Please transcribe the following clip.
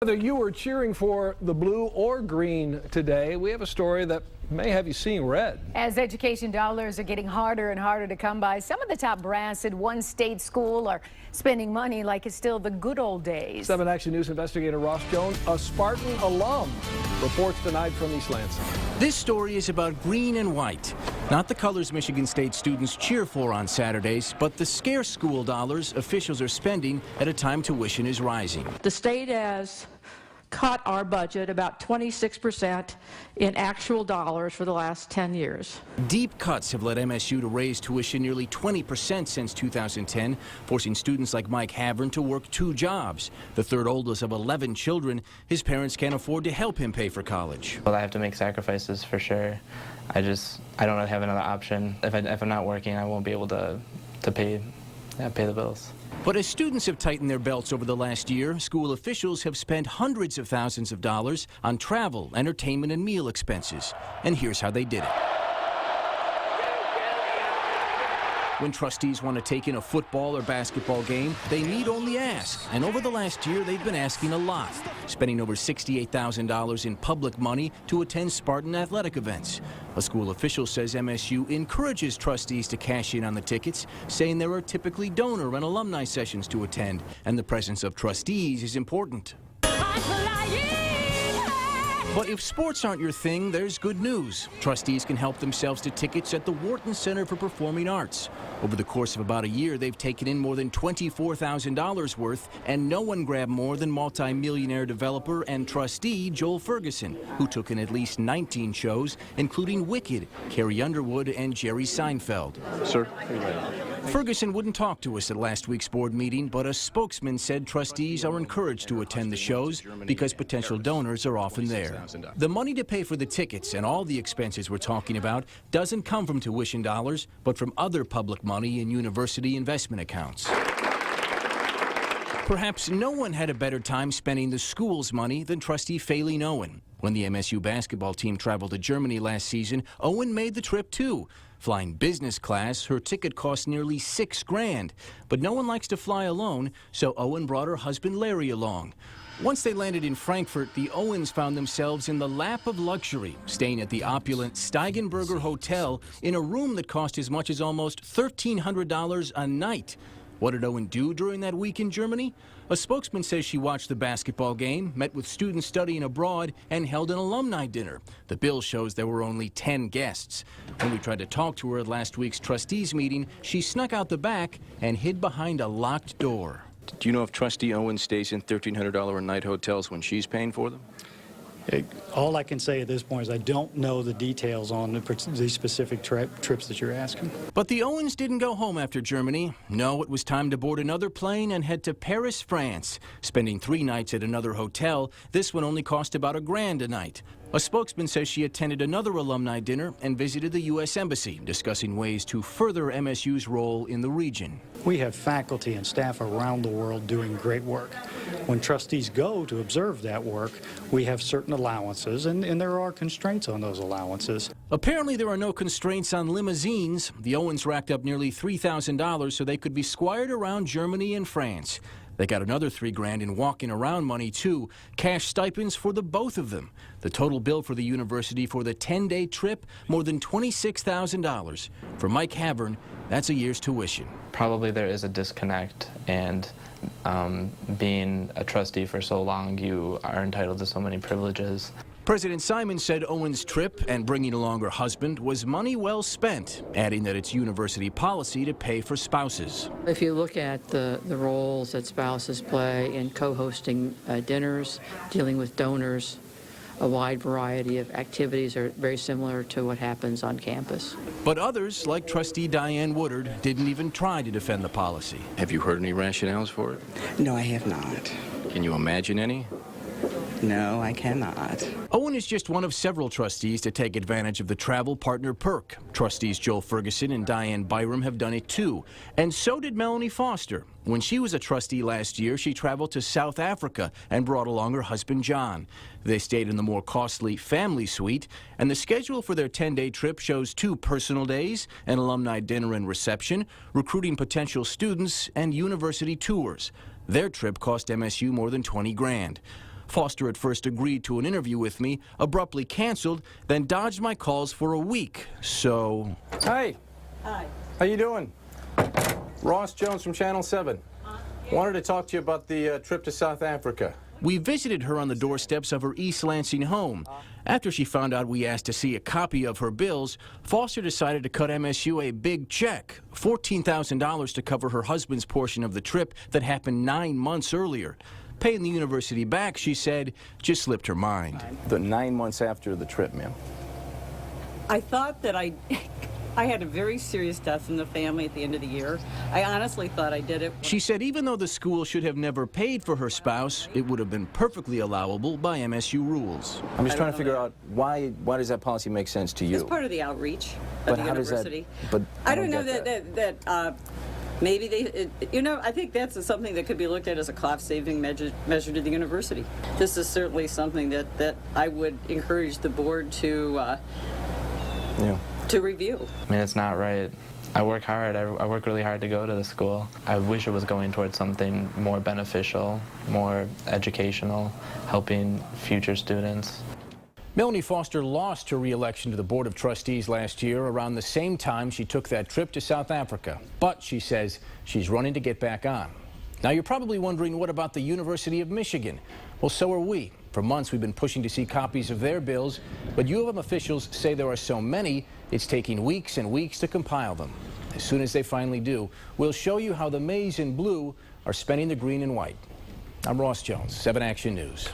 Whether you were cheering for the blue or green today, we have a story that may have you seeing red. As education dollars are getting harder and harder to come by, some of the top brass at one state school are spending money like it's still the good old days. 7 Action News investigator Ross Jones, a Spartan alum, reports tonight from East Lansing. This story is about green and white. Not the colors Michigan State students cheer for on Saturdays, but the scarce school dollars officials are spending at a time tuition is rising. The state has cut our budget about 26% in actual dollars for the last 10 years. Deep cuts have led MSU to raise tuition nearly 20% since 2010, forcing students like Mike Havern to work 2 jobs. The third oldest of 11 children, his parents can't afford to help him pay for college. Well, I have to make sacrifices for sure. I don't have another option. If I'm not working, I won't be able to pay the bills. But as students have tightened their belts over the last year, school officials have spent hundreds of thousands of dollars on travel, entertainment, and meal expenses. And here's how they did it. When trustees want to take in a football or basketball game, they need only ask. And over the last year, they've been asking a lot, spending over $68,000 in public money to attend Spartan athletic events. A school official says MSU encourages trustees to cash in on the tickets, saying there are typically donor and alumni sessions to attend, and the presence of trustees is important. But if sports aren't your thing, there's good news. Trustees can help themselves to tickets at the Wharton Center for Performing Arts. Over the course of about a year, they've taken in more than $24,000 worth, and no one grabbed more than multi-millionaire developer and trustee Joel Ferguson, who took in at least 19 shows, including Wicked, Carrie Underwood, and Jerry Seinfeld. Sir? Ferguson wouldn't talk to us at last week's board meeting, but a spokesman said trustees are encouraged to attend the shows because potential donors are often there. The money to pay for the tickets and all the expenses we're talking about doesn't come from tuition dollars, but from other public money in university investment accounts. Perhaps no one had a better time spending the school's money than trustee Faylene Owen. When the MSU basketball team traveled to Germany last season, Owen made the trip too. Flying business class, her ticket cost nearly $6 grand. But no one likes to fly alone, so Owen brought her husband Larry along. Once they landed in Frankfurt, the Owens found themselves in the lap of luxury, staying at the opulent Steigenberger Hotel in a room that cost as much as almost $1,300 a night. What did Owen do during that week in Germany? A spokesman says she watched the basketball game, met with students studying abroad, and held an alumni dinner. The bill shows there were only 10 guests. When we tried to talk to her at last week's trustees meeting, she snuck out the back and hid behind a locked door. Do you know if Trustee Owen stays in $1,300 a night hotels when she's paying for them? All I can say at this point is I don't know the details on the specific trips that you're asking. But the Owens didn't go home after Germany. No, it was time to board another plane and head to Paris, France. Spending 3 nights at another hotel, this one only cost about $1 grand a night. A spokesman says she attended another alumni dinner and visited the U.S. Embassy, discussing ways to further MSU's role in the region. We have faculty and staff around the world doing great work. When trustees go to observe that work, we have certain allowances, and there are constraints on those allowances. Apparently there are no constraints on limousines. The Owens racked up nearly $3,000 so they could be squired around Germany and France. They got another $3 grand in walking around money, too. Cash stipends for the both of them. The total bill for the university for the 10-day trip, more than $26,000. For Mike Havern, that's a year's tuition. Probably there is a disconnect, and being a trustee for so long, you are entitled to so many privileges. President Simon said Owen's trip and bringing along her husband was money well spent, adding that it's university policy to pay for spouses. If you look at the roles that spouses play in co-hosting dinners, dealing with donors, a wide variety of activities are very similar to what happens on campus. But others, like trustee Diane Woodard, didn't even try to defend the policy. Have you heard any rationales for it? No, I have not. Can you imagine any? No, I cannot. Owen is just one of several trustees to take advantage of the travel partner perk. Trustees Joel Ferguson and Diane Byram have done it too, and so did Melanie Foster. When she was a trustee last year, she traveled to South Africa and brought along her husband John. They stayed in the more costly family suite, and the schedule for their 10-day trip shows 2 personal days, an alumni dinner and reception, recruiting potential students, and university tours. Their trip cost MSU more than $20 grand. Foster at first agreed to an interview with me, abruptly canceled, then dodged my calls for a week. So... Hi. Hi. How you doing? Ross Jones from Channel 7. Wanted to talk to you about the trip to South Africa. We visited her on the doorsteps of her East Lansing home. After she found out we asked to see a copy of her bills, Foster decided to cut MSU a big check, $14,000 to cover her husband's portion of the trip that happened 9 months earlier. Paying the university back, she said, just slipped her mind. The 9 months after the trip, ma'am. I thought that I had a very serious death in the family at the end of the year. I honestly thought I did it. She said even though the school should have never paid for her spouse, it would have been perfectly allowable by MSU rules. I'm just trying to figure out why does that policy make sense to you? It's part of the outreach But of the how does that- university. but I I don't don't know get that maybe they, I think that's something that could be looked at as a cost-saving measure to the university. This is certainly something that I would encourage the board to review. I mean, it's not right. I work hard. I work really hard to go to the school. I wish it was going towards something more beneficial, more educational, helping future students. Melanie Foster lost her re-election to the Board of Trustees last year around the same time she took that trip to South Africa. But she says she's running to get back on. Now you're probably wondering, what about the University of Michigan? Well, so are we. For months we've been pushing to see copies of their bills, but U of M officials say there are so many, it's taking weeks and weeks to compile them. As soon as they finally do, we'll show you how the maize and blue are spending the green and white. I'm Ross Jones, 7 Action News.